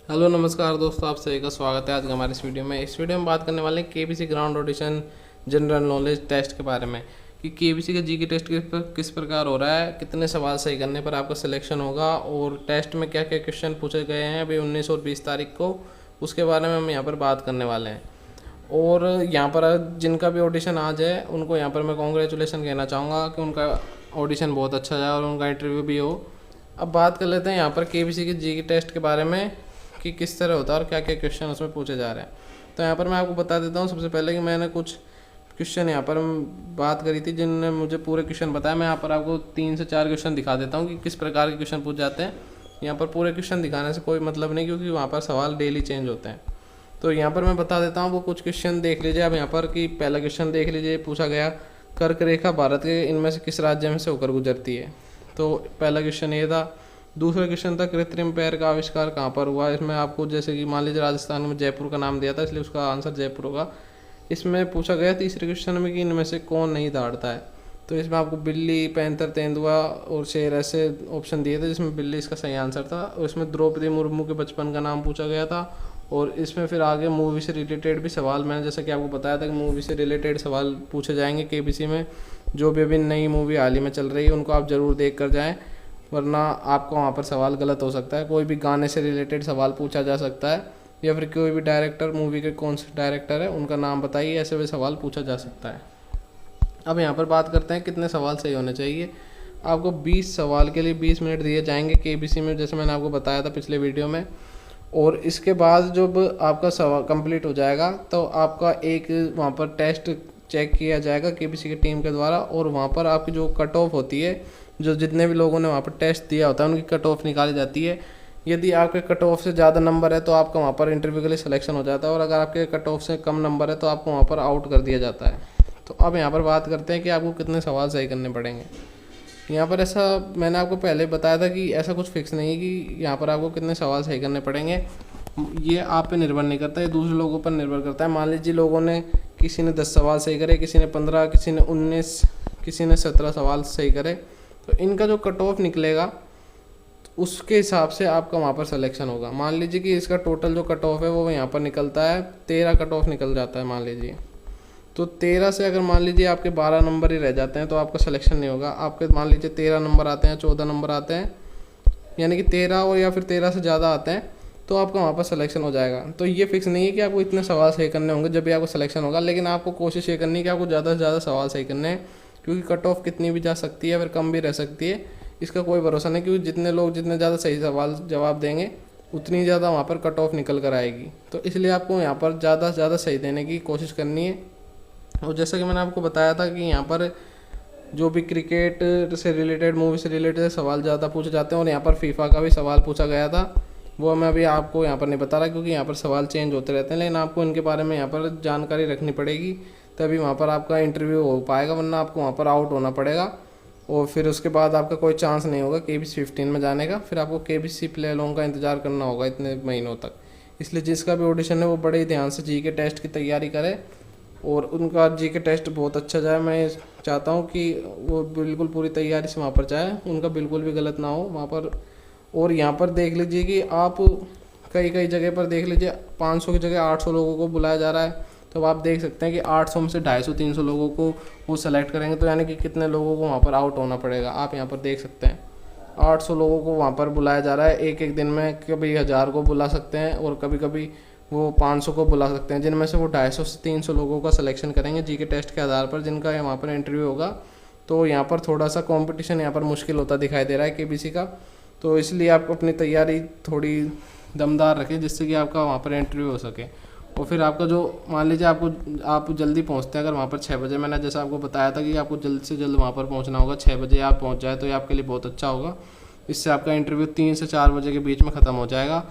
Hello नमस्कार दोस्तों, आप सभी का स्वागत है आज के हमारे इस वीडियो में। इस वीडियो में बात करने वाले हैं KBC ground audition general knowledge test के बारे में कि केबीसी का जीके टेस्ट किस प्रकार हो रहा है, कितने सवाल सही करने पर आपका सिलेक्शन होगा और टेस्ट में क्या क्या क्वेश्चन पूछे गए हैं अभी 19 और 20 तारीख को, उसके बारे में हम यहाँ पर बात करने वाले हैं। और यहाँ पर जिनका भी ऑडिशन आज है उनको यहाँ पर मैं कॉन्ग्रेचुलेसन कहना चाहूँगा कि उनका ऑडिशन बहुत अच्छा जाए और उनका इंटरव्यू भी हो। अब बात कर लेते हैं यहाँ पर केबीसी के जीके टेस्ट के बारे में कि किस तरह होता है और क्या क्या क्वेश्चन उसमें पूछे जा रहे हैं। तो यहाँ पर मैं आपको बता देता हूँ सबसे पहले कि मैंने कुछ क्वेश्चन यहाँ पर बात करी थी जिनने मुझे पूरे क्वेश्चन बताया। मैं यहाँ पर आपको 3 से 4 क्वेश्चन दिखा देता हूँ कि किस प्रकार के क्वेश्चन पूछ जाते हैं। यहाँ पर पूरे क्वेश्चन दिखाने से कोई मतलब नहीं, क्योंकि वहाँ पर सवाल डेली चेंज होते हैं। तो यहाँ पर मैं बता देता हूँ वो कुछ क्वेश्चन देख लीजिए आप यहाँ पर कि पहला क्वेश्चन देख लीजिए, पूछा गया कर्क रेखा भारत के इनमें से किस राज्य में से होकर गुजरती है। तो पहला क्वेश्चन ये था। दूसरा क्वेश्चन था कृत्रिम पैर का आविष्कार कहाँ पर हुआ। इसमें आपको जैसे कि मान लीजिए राजस्थान में जयपुर का नाम दिया था, इसलिए उसका आंसर जयपुर होगा। इसमें पूछा गया तीसरे क्वेश्चन में कि इनमें से कौन नहीं दौड़ता है। तो इसमें आपको बिल्ली, पैंथर, तेंदुआ और शेर ऐसे ऑप्शन दिए थे, जिसमें बिल्ली इसका सही आंसर था। और इसमें द्रौपदी मुर्मू के बचपन का नाम पूछा गया था। और इसमें फिर आगे मूवी से रिलेटेड भी सवाल, मैंने जैसा कि आपको बताया था कि मूवी से रिलेटेड सवाल पूछे जाएंगे केबीसी में। जो भी अभी नई मूवी हाल ही में चल रही है उनको आप ज़रूर देख कर जाएँ, वरना आपको वहाँ पर सवाल गलत हो सकता है। कोई भी गाने से रिलेटेड सवाल पूछा जा सकता है, या फिर कोई भी डायरेक्टर, मूवी के कौन से डायरेक्टर है उनका नाम बताइए, ऐसे भी सवाल पूछा जा सकता है। अब यहाँ पर बात करते हैं कितने सवाल सही होने चाहिए। आपको 20 सवाल के लिए 20 मिनट दिए जाएंगे केबीसी में, जैसे मैंने आपको बताया था पिछले वीडियो में। और इसके बाद जब आपका सवाल कंप्लीट हो जाएगा तो आपका एक वहाँ पर टेस्ट चेक किया जाएगा केबीसी की टीम के द्वारा, और वहाँ पर आपकी जो कट ऑफ होती है, जो जितने भी लोगों ने वहाँ पर टेस्ट दिया होता है उनकी कट ऑफ निकाली जाती है। यदि आपके कट ऑफ से ज़्यादा नंबर है तो आपका वहाँ पर इंटरव्यू के लिए सिलेक्शन हो जाता है, और अगर आपके कट ऑफ से कम नंबर है तो आपको वहाँ पर आउट कर दिया जाता है। तो अब यहाँ पर बात करते हैं कि आपको कितने सवाल सही करने पड़ेंगे। यहाँ पर ऐसा मैंने आपको पहले बताया था कि ऐसा कुछ फिक्स नहीं है कि यहाँ पर आपको कितने सवाल सही करने पड़ेंगे। ये आप पे निर्भर नहीं करता, ये दूसरे लोगों पर निर्भर करता है। मान लीजिए लोगों ने, किसी ने 10 सवाल सही करे, किसी ने 15, किसी ने 19, किसी ने 17 सवाल सही करे, तो इनका जो कट ऑफ निकलेगा उसके हिसाब से आपका वहाँ पर सिलेक्शन होगा। मान लीजिए कि इसका टोटल जो कट ऑफ है वो यहाँ पर निकलता है 13 कट ऑफ निकल जाता है मान लीजिए। तो 13 से अगर मान लीजिए आपके 12 नंबर ही रह जाते हैं तो आपका सिलेक्शन नहीं होगा। आपके मान लीजिए 13 नंबर आते हैं, 14 नंबर आते हैं, यानी कि 13 और या फिर 13 से ज़्यादा आते हैं, तो आपका वहाँ पर सिलेक्शन हो जाएगा। तो ये फिक्स नहीं है कि आपको इतने सवाल सही करने होंगे जब भी आपको सिलेक्शन होगा, लेकिन आपको कोशिश ये करनी है कि आपको ज़्यादा से ज़्यादा सवाल सही करने हैं, क्योंकि कट ऑफ कितनी भी जा सकती है, फिर कम भी रह सकती है, इसका कोई भरोसा नहीं। क्योंकि जितने लोग जितने ज़्यादा सही सवाल जवाब देंगे उतनी ज़्यादा वहाँ पर कट ऑफ निकल कर आएगी। तो इसलिए आपको यहाँ पर ज़्यादा से ज़्यादा सही देने की कोशिश करनी है। और जैसा कि मैंने आपको बताया था कि यहाँ पर जो भी क्रिकेट से रिलेटेड, मूवी से रिलेटेड सवाल ज़्यादा पूछे जाते हैं, और यहाँ पर फीफा का भी सवाल पूछा गया था, वो मैं अभी आपको यहाँ पर नहीं बता रहा क्योंकि यहाँ पर सवाल चेंज होते रहते हैं। लेकिन आपको इनके बारे में यहाँ पर जानकारी रखनी पड़ेगी, तभी वहाँ पर आपका इंटरव्यू हो पाएगा, वरना आपको वहाँ पर आउट होना पड़ेगा। और फिर उसके बाद आपका कोई चांस नहीं होगा केबीसी 15 में जाने का। फिर आपको केबीसी प्ले लॉन्ग का इंतज़ार करना होगा इतने महीनों तक। इसलिए जिसका भी ऑडिशन है वो बड़े ही ध्यान से जीके टेस्ट की तैयारी करे और उनका जीके टेस्ट बहुत अच्छा जाए। मैं चाहता हूँ कि वो बिल्कुल पूरी तैयारी से वहाँ पर जाए, उनका बिल्कुल भी गलत ना हो वहाँ पर। और यहाँ पर देख लीजिए कि आप कई कई जगह पर देख लीजिए 500 की जगह 800 लोगों को बुलाया जा रहा है। तो आप देख सकते हैं कि 800 में से 250-300 लोगों को वो सेलेक्ट करेंगे, तो यानी कि कितने लोगों को वहाँ पर आउट होना पड़ेगा। आप यहाँ पर देख सकते हैं 800 लोगों को वहाँ पर बुलाया जा रहा है एक एक दिन में। कभी 1000 को बुला सकते हैं और कभी कभी वो 500 को बुला सकते हैं, जिनमें से वो 250 से 300 लोगों का सिलेक्शन करेंगे जीके टेस्ट के आधार पर, जिनका वहाँ पर इंटरव्यू होगा। तो यहाँ पर थोड़ा सा कंपटीशन यहाँ पर मुश्किल होता दिखाई दे रहा है केबीसी का। तो इसलिए आप अपनी तैयारी थोड़ी दमदार रखें, जिससे कि आपका वहाँ पर इंटरव्यू हो सके। और फिर आपका जो मान लीजिए आप जल्दी पहुँचते हैं, अगर वहाँ पर 6 बजे, मैंने जैसा आपको बताया था कि आपको जल्द से जल्द वहाँ पर पहुँचना होगा, 6 बजे आप पहुँच जाए तो ये आपके लिए बहुत अच्छा होगा। इससे आपका इंटरव्यू 3 से 4 बजे के बीच में ख़त्म हो जाएगा।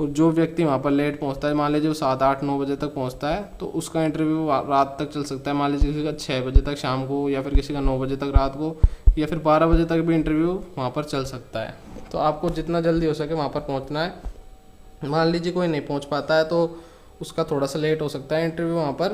और जो व्यक्ति वहाँ पर लेट पहुँचता है, मान लीजिए वो 7, 8, 9 बजे तक पहुँचता है, तो उसका इंटरव्यू रात तक चल सकता है। मान लीजिए किसी का 6 बजे तक शाम को, या फिर किसी का 9 बजे तक रात को, या फिर 12 बजे तक भी इंटरव्यू वहाँ पर चल सकता है। तो आपको जितना जल्दी हो सके वहाँ पर पहुँचना है। मान लीजिए कोई नहीं पहुँच पाता है तो उसका थोड़ा सा लेट हो सकता है इंटरव्यू वहाँ पर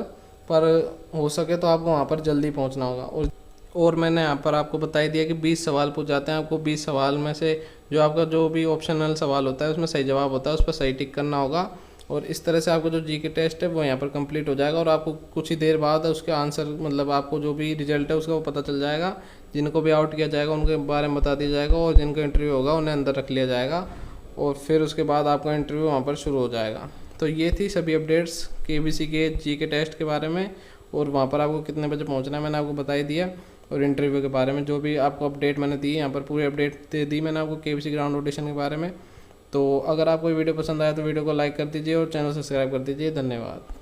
हो सके तो आपको वहाँ पर जल्दी पहुँचना होगा। और मैंने यहाँ पर आपको बता ही दिया कि 20 सवाल पूछ जाते हैं। आपको 20 सवाल में से जो आपका जो भी ऑप्शनल सवाल होता है उसमें सही जवाब होता है उस पर सही टिक करना होगा। और इस तरह से आपको जो जीके टेस्ट है वो यहाँ पर कंप्लीट हो जाएगा और आपको कुछ ही देर बाद उसके आंसर मतलब आपको जो भी रिजल्ट है उसका वो पता चल जाएगा। जिनको भी आउट किया जाएगा उनके बारे में बता दिया जाएगा और जिनका इंटरव्यू होगा उन्हें अंदर रख लिया जाएगा और फिर उसके बाद आपका इंटरव्यू वहाँ पर शुरू हो जाएगा। तो ये थी सभी अपडेट्स केबीसी के जीके टेस्ट के बारे में और वहाँ पर आपको कितने बजे पहुँचना है मैंने आपको बता ही दिया। और इंटरव्यू के बारे में जो भी आपको अपडेट मैंने दी यहाँ पर पूरी अपडेट दे दी मैंने आपको केबीसी ग्राउंड ऑडिशन के बारे में। तो अगर आपको वीडियो पसंद आया तो वीडियो को लाइक कर दीजिए और चैनल सब्सक्राइब कर दीजिए। धन्यवाद।